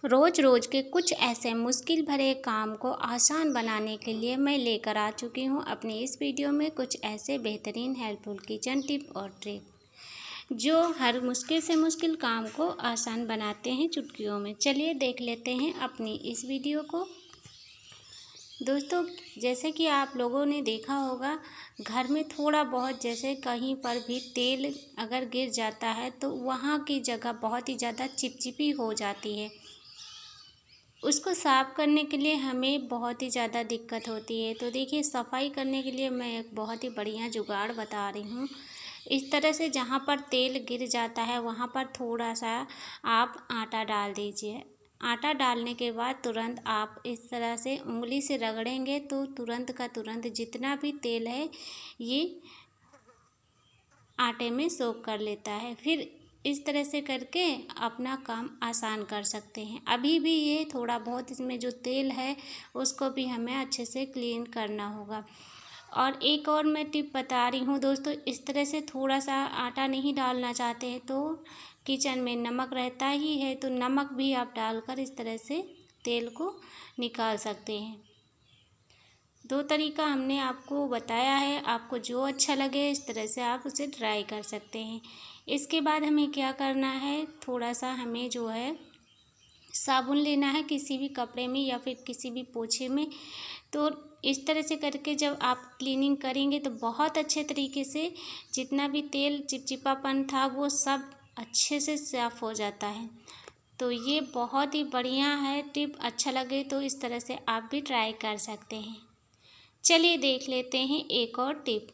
रोज़ रोज़ के कुछ ऐसे मुश्किल भरे काम को आसान बनाने के लिए मैं लेकर आ चुकी हूँ अपनी इस वीडियो में कुछ ऐसे बेहतरीन हेल्पफुल किचन टिप और ट्रिक जो हर मुश्किल से मुश्किल काम को आसान बनाते हैं चुटकियों में। चलिए देख लेते हैं अपनी इस वीडियो को। दोस्तों, जैसे कि आप लोगों ने देखा होगा, घर में थोड़ा बहुत जैसे कहीं पर भी तेल अगर गिर जाता है तो वहाँ की जगह बहुत ही ज़्यादा चिपचिपी हो जाती है। उसको साफ़ करने के लिए हमें बहुत ही ज़्यादा दिक्कत होती है। तो देखिए, सफाई करने के लिए मैं एक बहुत ही बढ़िया जुगाड़ बता रही हूँ। इस तरह से जहाँ पर तेल गिर जाता है वहाँ पर थोड़ा सा आप आटा डाल दीजिए। आटा डालने के बाद तुरंत आप इस तरह से उंगली से रगड़ेंगे तो तुरंत का तुरंत जितना भी तेल है ये आटे में सोख कर लेता है। फिर इस तरह से करके अपना काम आसान कर सकते हैं। अभी भी ये थोड़ा बहुत इसमें जो तेल है उसको भी हमें अच्छे से क्लीन करना होगा। और एक और मैं टिप बता रही हूँ दोस्तों, इस तरह से थोड़ा सा आटा नहीं डालना चाहते हैं तो किचन में नमक रहता ही है, तो नमक भी आप डालकर इस तरह से तेल को निकाल सकते हैं। दो तरीका हमने आपको बताया है, आपको जो अच्छा लगे इस तरह से आप उसे ट्राई कर सकते हैं। इसके बाद हमें क्या करना है, थोड़ा सा हमें जो है साबुन लेना है किसी भी कपड़े में या फिर किसी भी पोछे में। तो इस तरह से करके जब आप क्लीनिंग करेंगे तो बहुत अच्छे तरीके से जितना भी तेल चिपचिपापन था वो सब अच्छे से साफ़ हो जाता है। तो ये बहुत ही बढ़िया है टिप। अच्छा लगे तो इस तरह से आप भी ट्राई कर सकते हैं। चलिए देख लेते हैं एक और टिप।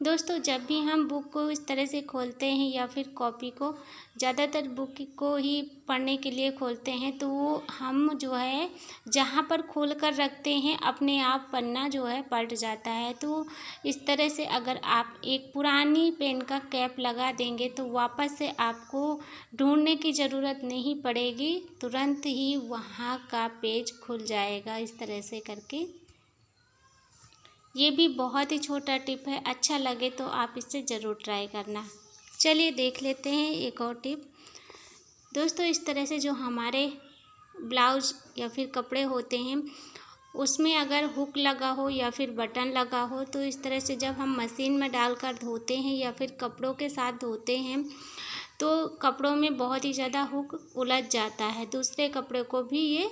दोस्तों, जब भी हम बुक को इस तरह से खोलते हैं या फिर कॉपी को, ज़्यादातर बुक को ही पढ़ने के लिए खोलते हैं, तो वो हम जो है जहाँ पर खोल कर रखते हैं अपने आप पन्ना जो है पलट जाता है। तो इस तरह से अगर आप एक पुरानी पेन का कैप लगा देंगे तो वापस से आपको ढूंढने की ज़रूरत नहीं पड़ेगी, तुरंत ही वहाँ का पेज खुल जाएगा इस तरह से करके। ये भी बहुत ही छोटा टिप है, अच्छा लगे तो आप इसे ज़रूर ट्राई करना। चलिए देख लेते हैं एक और टिप। दोस्तों, इस तरह से जो हमारे ब्लाउज या फिर कपड़े होते हैं उसमें अगर हुक लगा हो या फिर बटन लगा हो, तो इस तरह से जब हम मशीन में डालकर धोते हैं या फिर कपड़ों के साथ धोते हैं तो कपड़ों में बहुत ही ज़्यादा हुक उलझ जाता है, दूसरे कपड़े को भी ये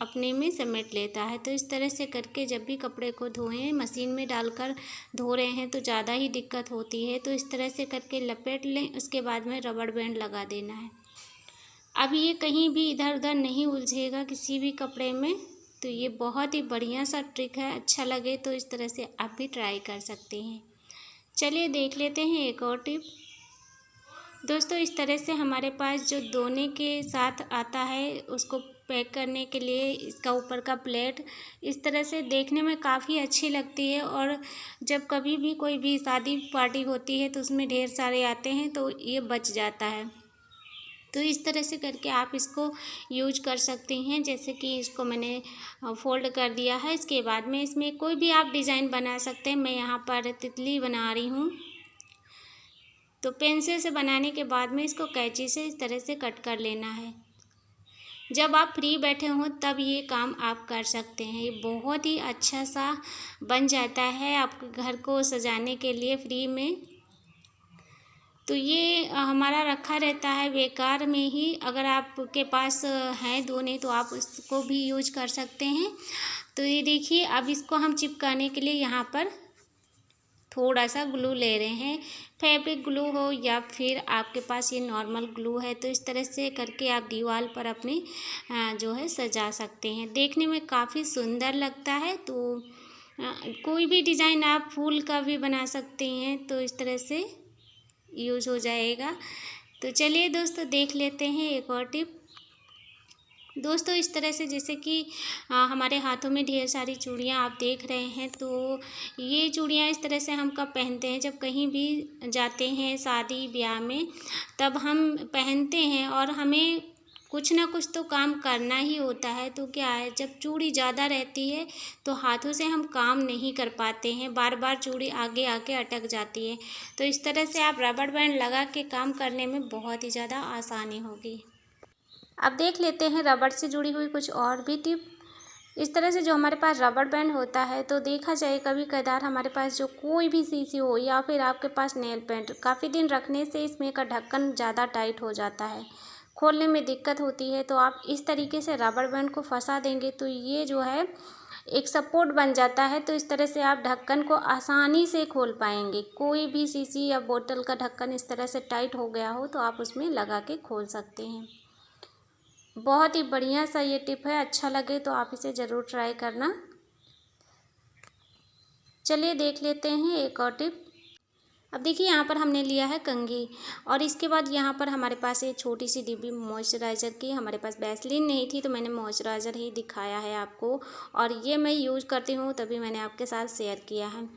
अपने में समेट लेता है। तो इस तरह से करके जब भी कपड़े को धोएं, मशीन में डालकर धो रहे हैं तो ज़्यादा ही दिक्कत होती है। तो इस तरह से करके लपेट लें, उसके बाद में रबड़ बैंड लगा देना है। अब ये कहीं भी इधर उधर नहीं उलझेगा किसी भी कपड़े में। तो ये बहुत ही बढ़िया सा ट्रिक है, अच्छा लगे तो इस तरह से आप भी ट्राई कर सकते हैं। चलिए देख लेते हैं एक और टिप। दोस्तों, इस तरह से हमारे पास जो धोने के साथ आता है उसको पैक करने के लिए इसका ऊपर का प्लेट इस तरह से देखने में काफ़ी अच्छी लगती है, और जब कभी भी कोई भी शादी पार्टी होती है तो उसमें ढेर सारे आते हैं तो ये बच जाता है। तो इस तरह से करके आप इसको यूज कर सकते हैं। जैसे कि इसको मैंने फोल्ड कर दिया है, इसके बाद में इसमें कोई भी आप डिज़ाइन बना सकते हैं। मैं यहाँ पर तितली बना रही हूँ। तो पेंसिल से बनाने के बाद में इसको कैंची से इस तरह से कट कर लेना है। जब आप फ्री बैठे हों तब ये काम आप कर सकते हैं। ये बहुत ही अच्छा सा बन जाता है आपके घर को सजाने के लिए फ्री में। तो ये हमारा रखा रहता है बेकार में ही, अगर आपके पास हैं दोने तो आप उसको भी यूज कर सकते हैं। तो ये देखिए, अब इसको हम चिपकाने के लिए यहाँ पर थोड़ा सा ग्लू ले रहे हैं। फैब्रिक ग्लू हो या फिर आपके पास ये नॉर्मल ग्लू है, तो इस तरह से करके आप दीवार पर अपनी जो है सजा सकते हैं। देखने में काफ़ी सुंदर लगता है। तो कोई भी डिज़ाइन आप फूल का भी बना सकते हैं, तो इस तरह से यूज़ हो जाएगा। तो चलिए दोस्तों देख लेते हैं एक और टिप। दोस्तों, इस तरह से जैसे कि हमारे हाथों में ढेर सारी चूड़ियाँ आप देख रहे हैं, तो ये चूड़ियाँ इस तरह से हम कब पहनते हैं, जब कहीं भी जाते हैं शादी ब्याह में तब हम पहनते हैं, और हमें कुछ ना कुछ तो काम करना ही होता है। तो क्या है, जब चूड़ी ज़्यादा रहती है तो हाथों से हम काम नहीं कर पाते हैं, बार बार चूड़ी आगे आके अटक जाती है। तो इस तरह से आप रबड़ बैंड लगा के काम करने में बहुत ही ज़्यादा आसानी होगी। अब देख लेते हैं रबड़ से जुड़ी हुई कुछ और भी टिप। इस तरह से जो हमारे पास रबड़ बैंड होता है, तो देखा जाए कभी कदार हमारे पास जो कोई भी शीशी हो या फिर आपके पास नेल पेंट, काफ़ी दिन रखने से इसमें का ढक्कन ज़्यादा टाइट हो जाता है, खोलने में दिक्कत होती है। तो आप इस तरीके से रबड़ बैंड को फंसा देंगे तो ये जो है एक सपोर्ट बन जाता है। तो इस तरह से आप ढक्कन को आसानी से खोल पाएंगे। कोई भी शीशी या बोतल का ढक्कन इस तरह से टाइट हो गया हो तो आप उसमें लगा के खोल सकते हैं। बहुत ही बढ़िया सा ये टिप है, अच्छा लगे तो आप इसे ज़रूर ट्राई करना। चलिए देख लेते हैं एक और टिप। अब देखिए यहाँ पर हमने लिया है कंघी और इसके बाद यहाँ पर हमारे पास ये छोटी सी डिब्बी मॉइस्चराइज़र की। हमारे पास वैसलीन नहीं थी तो मैंने मॉइस्चराइज़र ही दिखाया है आपको, और ये मैं यूज़ करती हूँ तभी मैंने आपके साथ शेयर किया है।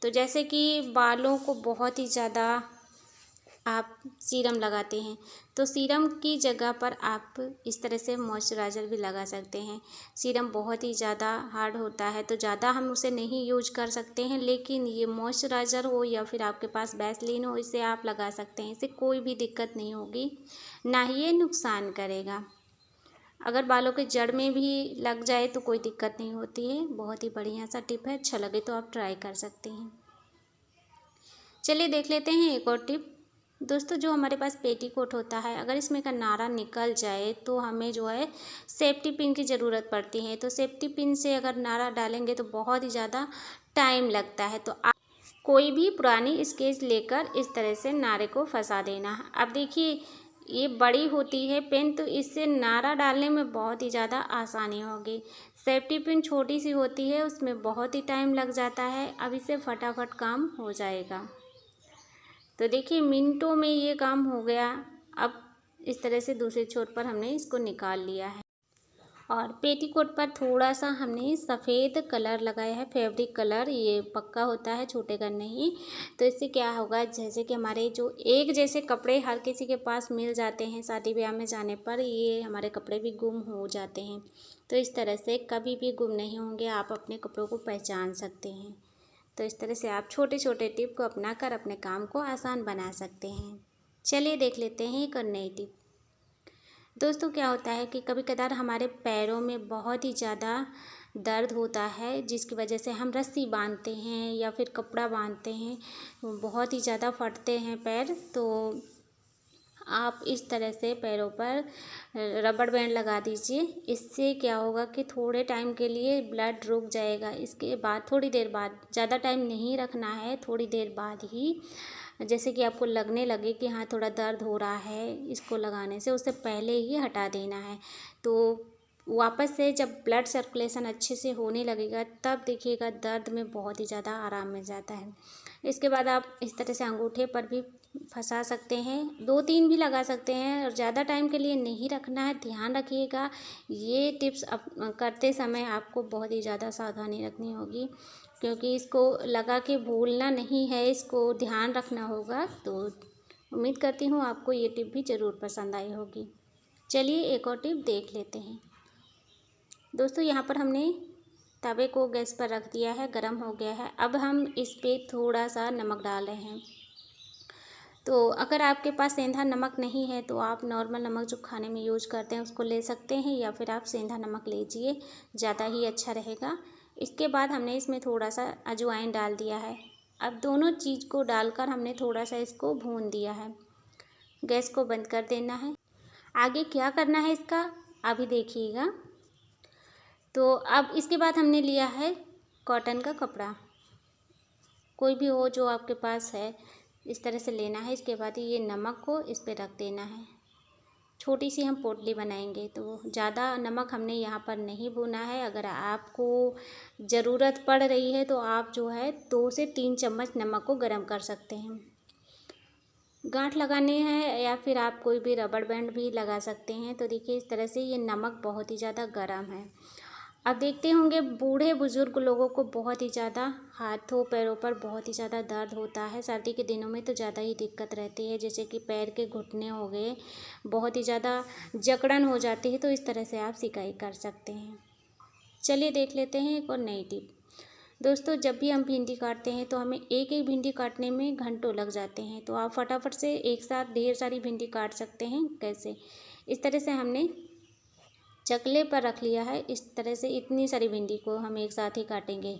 तो जैसे कि बालों को बहुत ही ज़्यादा आप सीरम लगाते हैं, तो सीरम की जगह पर आप इस तरह से मॉइस्चराइज़र भी लगा सकते हैं। सीरम बहुत ही ज़्यादा हार्ड होता है तो ज़्यादा हम उसे नहीं यूज कर सकते हैं, लेकिन ये मॉइस्चराइज़र हो या फिर आपके पास वैसलीन हो, इसे आप लगा सकते हैं। इससे कोई भी दिक्कत नहीं होगी, ना ही ये नुकसान करेगा। अगर बालों के जड़ में भी लग जाए तो कोई दिक्कत नहीं होती है। बहुत ही बढ़िया सा टिप है, अच्छा लगे तो आप ट्राई कर सकते हैं। चलिए देख लेते हैं एक और टिप। दोस्तों जो हमारे पास पेटीकोट होता है, अगर इसमें का नारा निकल जाए तो हमें जो है सेफ्टी पिन की ज़रूरत पड़ती है। तो सेफ्टी पिन से अगर नारा डालेंगे तो बहुत ही ज़्यादा टाइम लगता है। तो आप कोई भी पुरानी स्केच लेकर इस तरह से नारे को फंसा देना है। अब देखिए ये बड़ी होती है पेन, तो इससे नारा डालने में बहुत ही ज़्यादा आसानी होगी। सेफ्टी पिन छोटी सी होती है, उसमें बहुत ही टाइम लग जाता है। अब इससे फटाफट काम हो जाएगा। तो देखिए मिनटों में ये काम हो गया। अब इस तरह से दूसरे छोर पर हमने इसको निकाल लिया है और पेटीकोट पर थोड़ा सा हमने सफ़ेद कलर लगाया है, फैब्रिक कलर। ये पक्का होता है, छूटेगा नहीं। तो इससे क्या होगा, जैसे कि हमारे जो एक जैसे कपड़े हर किसी के पास मिल जाते हैं शादी ब्याह में जाने पर, ये हमारे कपड़े भी गुम हो जाते हैं। तो इस तरह से कभी भी गुम नहीं होंगे, आप अपने कपड़ों को पहचान सकते हैं। तो इस तरह से आप छोटे छोटे टिप को अपनाकर अपने काम को आसान बना सकते हैं। चलिए देख लेते हैं एक और नई टिप। दोस्तों क्या होता है कि कभी कदार हमारे पैरों में बहुत ही ज़्यादा दर्द होता है, जिसकी वजह से हम रस्सी बांधते हैं या फिर कपड़ा बांधते हैं, बहुत ही ज़्यादा फटते हैं पैर। तो आप इस तरह से पैरों पर रबड़ बैंड लगा दीजिए। इससे क्या होगा कि थोड़े टाइम के लिए ब्लड रुक जाएगा। इसके बाद थोड़ी देर बाद, ज़्यादा टाइम नहीं रखना है, थोड़ी देर बाद ही जैसे कि आपको लगने लगे कि हाँ थोड़ा दर्द हो रहा है इसको लगाने से, उससे पहले ही हटा देना है। तो वापस से जब ब्लड सर्कुलेशन अच्छे से होने लगेगा तब देखिएगा दर्द में बहुत ही ज़्यादा आराम मिल जाता है। इसके बाद आप इस तरह से अंगूठे पर भी फंसा सकते हैं, 2-3 भी लगा सकते हैं, और ज़्यादा टाइम के लिए नहीं रखना है। ध्यान रखिएगा ये टिप्स करते समय आपको बहुत ही ज़्यादा सावधानी रखनी होगी, क्योंकि इसको लगा के भूलना नहीं है, इसको ध्यान रखना होगा। तो उम्मीद करती हूँ आपको ये टिप भी ज़रूर पसंद आई होगी। चलिए एक और टिप देख लेते हैं। दोस्तों यहाँ पर हमने तवे को गैस पर रख दिया है, गरम हो गया है। अब हम इस पर थोड़ा सा नमक डाल रहे हैं। तो अगर आपके पास सेंधा नमक नहीं है तो आप नॉर्मल नमक जो खाने में यूज करते हैं उसको ले सकते हैं, या फिर आप सेंधा नमक लीजिए, ज़्यादा ही अच्छा रहेगा। इसके बाद हमने इसमें थोड़ा सा अजवाइन डाल दिया है। अब दोनों चीज़ को डालकर हमने थोड़ा सा इसको भून दिया है। गैस को बंद कर देना है। आगे क्या करना है इसका अभी देखिएगा। तो अब इसके बाद हमने लिया है कॉटन का कपड़ा, कोई भी हो जो आपके पास है, इस तरह से लेना है। इसके बाद ये नमक को इस पर रख देना है। छोटी सी हम पोटली बनाएंगे, तो ज़्यादा नमक हमने यहाँ पर नहीं भुना है। अगर आपको ज़रूरत पड़ रही है तो आप जो है 2 से 3 चम्मच नमक को गर्म कर सकते हैं। गांठ लगाने हैं या फिर आप कोई भी रबड़ बैंड भी लगा सकते हैं। तो देखिए इस तरह से ये नमक बहुत ही ज़्यादा गर्म है। अब देखते होंगे बूढ़े बुजुर्ग लोगों को बहुत ही ज़्यादा हाथों पैरों पर बहुत ही ज़्यादा दर्द होता है। सर्दी के दिनों में तो ज़्यादा ही दिक्कत रहती है, जैसे कि पैर के घुटने हो गए, बहुत ही ज़्यादा जकड़न हो जाती है। तो इस तरह से आप सिकाई कर सकते हैं। चलिए देख लेते हैं एक और नई टिप। दोस्तों जब भी हम भिंडी काटते हैं तो हमें एक एक भिंडी काटने में घंटों लग जाते हैं। तो आप फटाफट से एक साथ ढेर सारी भिंडी काट सकते हैं। कैसे, इस तरह से हमने चकले पर रख लिया है। इस तरह से इतनी सारी भिंडी को हम एक साथ ही काटेंगे।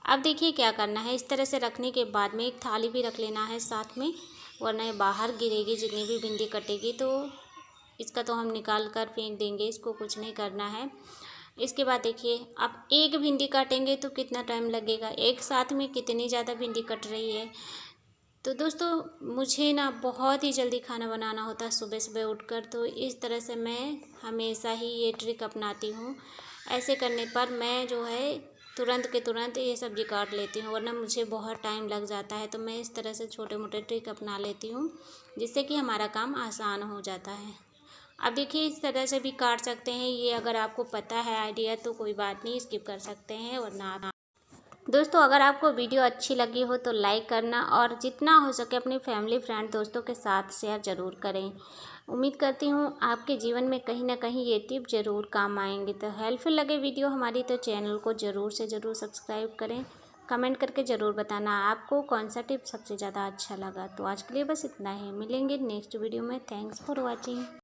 अब देखिए क्या करना है, इस तरह से रखने के बाद में एक थाली भी रख लेना है साथ में, वरना ये बाहर गिरेगी जितनी भी भिंडी कटेगी, तो इसका तो हम निकाल कर फेंक देंगे, इसको कुछ नहीं करना है। इसके बाद देखिए, अब एक भिंडी काटेंगे तो कितना टाइम लगेगा, एक साथ में कितनी ज़्यादा भिंडी कट रही है। तो दोस्तों मुझे ना बहुत ही जल्दी खाना बनाना होता है सुबह सुबह उठकर, तो इस तरह से मैं हमेशा ही ये ट्रिक अपनाती हूँ। ऐसे करने पर मैं जो है तुरंत के तुरंत ये सब्ज़ी काट लेती हूँ, वरना मुझे बहुत टाइम लग जाता है। तो मैं इस तरह से छोटे मोटे ट्रिक अपना लेती हूँ, जिससे कि हमारा काम आसान हो जाता है। अब देखिए इस तरह से भी काट सकते हैं, ये अगर आपको पता है आइडिया तो कोई बात नहीं, स्किप कर सकते हैं, वरना दोस्तों अगर आपको वीडियो अच्छी लगी हो तो लाइक करना, और जितना हो सके अपनी फैमिली फ्रेंड दोस्तों के साथ शेयर ज़रूर करें। उम्मीद करती हूँ आपके जीवन में कहीं ना कहीं ये टिप ज़रूर काम आएंगे। तो हेल्पफुल लगे वीडियो हमारी तो चैनल को ज़रूर से ज़रूर सब्सक्राइब करें। कमेंट करके ज़रूर बताना आपको कौन सा टिप सबसे ज़्यादा अच्छा लगा। तो आज के लिए बस इतना ही, मिलेंगे नेक्स्ट वीडियो में। Thanks for watching.